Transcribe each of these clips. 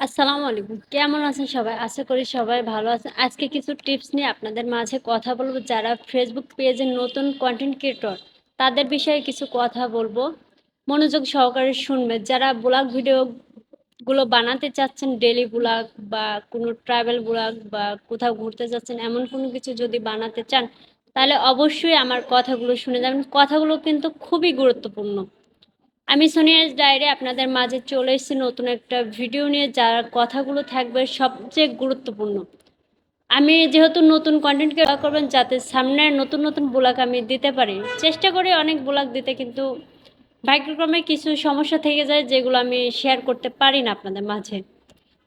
আসসালামু আলাইকুম। কেমন আছেন সবাই? আশা করি সবাই ভালো আছেন। আজকে কিছু টিপস নিয়ে আপনাদের মাঝে কথা বলবো। যারা ফেসবুক পেজে নতুন কনটেন্ট ক্রিয়েটর, তাদের বিষয়ে কিছু কথা বলবো। মনোযোগ সহকারে শুনবেন। যারা ব্লগ ভিডিও গুলো বানাতে চাচ্ছেন, ডেইলি ব্লগ বা কোনো ট্রাভেল ব্লগ বা কোথাও ঘুরতে যাচ্ছেন, এমন কোনো কিছু যদি বানাতে চান, তাহলে অবশ্যই আমার কথাগুলো শুনে যাবেন। কথাগুলো কিন্তু খুবই গুরুত্বপূর্ণ। আমি সোনিয়াস ডায়েরি আপনাদের মাঝে চলে এসেছি নতুন একটা ভিডিও নিয়ে, যার কথাগুলো থাকবে সবচেয়ে গুরুত্বপূর্ণ। আমি যেহেতু নতুন কন্টেন্ট ক্রিয়েট করবেন, যাতে সামনে নতুন নতুন ব্লগ আমি দিতে পারি। চেষ্টা করি অনেক ব্লগ দিতে, কিন্তু ভাগ্যক্রমে কিছু সমস্যা থেকে যায়, যেগুলো আমি শেয়ার করতে পারি না আপনাদের মাঝে।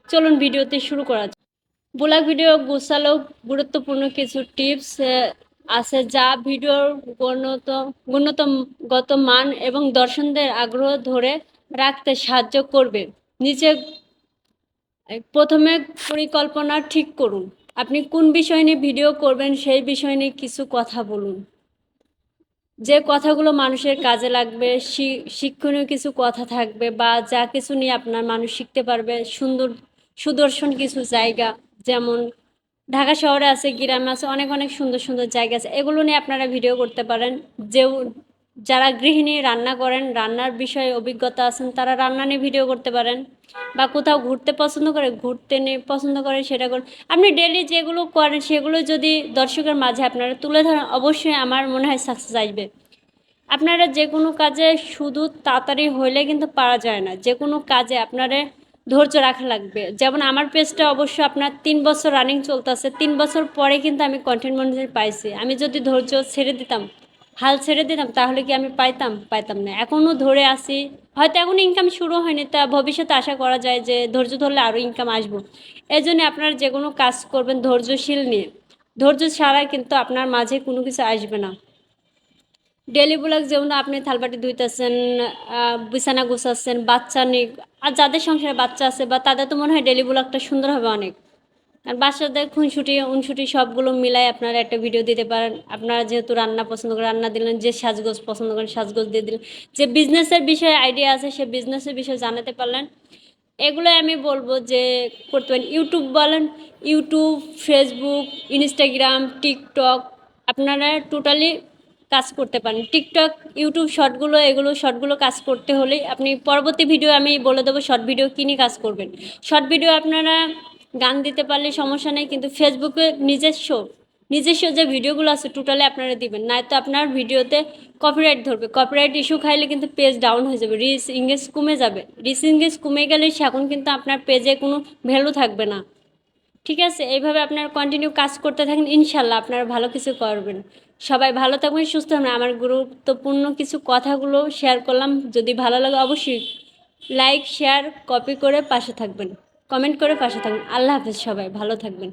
চলুন ভিডিওতে শুরু করা যাক। ব্লগ ভিডিও গোছালো গুরুত্বপূর্ণ কিছু টিপস আছে, যা ভিডিওর গুণত গুণগত মান এবং দর্শকদের আগ্রহ ধরে রাখতে সাহায্য করবে। নিচে প্রথমে পরিকল্পনা ঠিক করুন। আপনি কোন বিষয় নিয়ে ভিডিও করবেন, সেই বিষয় নিয়ে কিছু কথা বলুন। যে কথাগুলো মানুষের কাজে লাগবে, শিক্ষণীয় কিছু কথা থাকবে, বা যা কিছু নিয়ে আপনার মানুষ শিখতে পারবে। সুদর্শন কিছু জায়গা, যেমন ঢাকা শহরে আছে, গ্রামে আছে, অনেক অনেক সুন্দর সুন্দর জায়গা আছে, এগুলো নিয়ে আপনারা ভিডিও করতে পারেন। যে যারা গৃহিণী রান্না করেন, রান্নার বিষয়ে অভিজ্ঞতা আছেন, তারা রান্না নিয়ে ভিডিও করতে পারেন। বা কোথাও ঘুরতে পছন্দ করে, ঘুরতে নিয়ে পছন্দ করে, সেটা করুন। আপনি ডেলি যেগুলো করেন সেগুলো যদি দর্শকের মাঝে আপনারা তুলে ধরেন, অবশ্যই আমার মনে হয় সাকসেস আসবে। আপনারা যে কোনো কাজে শুধু তাড়াতাড়ি হইলে কিন্তু পারা যায় না। যে কোনো কাজে আপনারা ধৈর্য রাখা লাগবে। যেমন আমার পেজটা অবশ্য আপনার 3 বছর রানিং চলতেছে। 3 বছর পরে কিন্তু আমি কন্টেন্ট মনিটাইজেশন পাইছি। আমি যদি ধৈর্য ছেড়ে দিতাম, হাল ছেড়ে দিতাম, তাহলে কি আমি পাইতাম না। এখনও ধরে আছি। হয়তো এখন ইনকাম শুরু হয়নি, তা ভবিষ্যতে আশা করা যায় যে ধৈর্য ধরলে আরও ইনকাম আসবো। এই জন্য আপনারা যে কোনো কাজ করবেন ধৈর্যশীল নিয়ে। ধৈর্য ছাড়া কিন্তু আপনার মাঝে কোনো কিছু আসবে না। ডেলি ব্লগ যেমন আপনি থালবাটি ধুইতেছেন, বিছানা গুছাচ্ছেন, বাচ্চা নিয়ে, আর যাদের সংসারে বাচ্চা আছে বা তাদের তো মনে হয় ডেলি ব্লগটা সুন্দর হবে অনেক। আর বাচ্চাদের খুনসুটি উনসুটি সবগুলো মিলাই আপনারা একটা ভিডিও দিতে পারেন। আপনারা যেহেতু রান্না পছন্দ করেন, রান্না দিলেন। যে সাজগোজ পছন্দ করেন, সাজগোজ দিয়ে দিলেন। যে বিজনেসের বিষয়ে আইডিয়া আছে, সে বিজনেসের বিষয়ে জানাতে পারলেন। এগুলোই আমি বলবো যে করতে পারেন। ইউটিউব বলেন, ইউটিউব, ফেসবুক, ইনস্টাগ্রাম, টিকটক, আপনারা টোটালি কাজ করতে পারেন। টিকটক, ইউটিউব শর্টগুলো, এগুলো শর্টগুলো কাজ করতে হলে আপনি পরবর্তী ভিডিও আমি বলে দেবো শর্ট ভিডিও কী নিয়ে কাজ করবেন। শর্ট ভিডিও আপনারা গান দিতে পারলে সমস্যা নেই, কিন্তু ফেসবুকে নিজস্ব যে ভিডিওগুলো আছে টোটালি আপনারা দিবেন, নয়তো আপনার ভিডিওতে কপিরাইট ধরবে। কপিরাইট ইস্যু খাইলে কিন্তু পেজ ডাউন হয়ে যাবে, রিচ ইংগেজ কমে যাবে। রিচ ইংগেজ কমে গেলে এখন কিন্তু আপনার পেজে কোনো ভ্যালু থাকবে না। ঠিক আছে, এইভাবে আপনারা কন্টিনিউ কাজ করতে থাকেন, ইনশাল্লাহ আপনারা ভালো কিছু করবেন। সবাই ভালো থাকবেন, সুস্থ থাকবেন। আমার গুরুত্বপূর্ণ কিছু কথাগুলো শেয়ার করলাম। যদি ভালো লাগে অবশ্যই লাইক, শেয়ার, কপি করে পাশে থাকবেন, কমেন্ট করে পাশে থাকবেন। আল্লাহ হাফেজ, সবাই ভালো থাকবেন।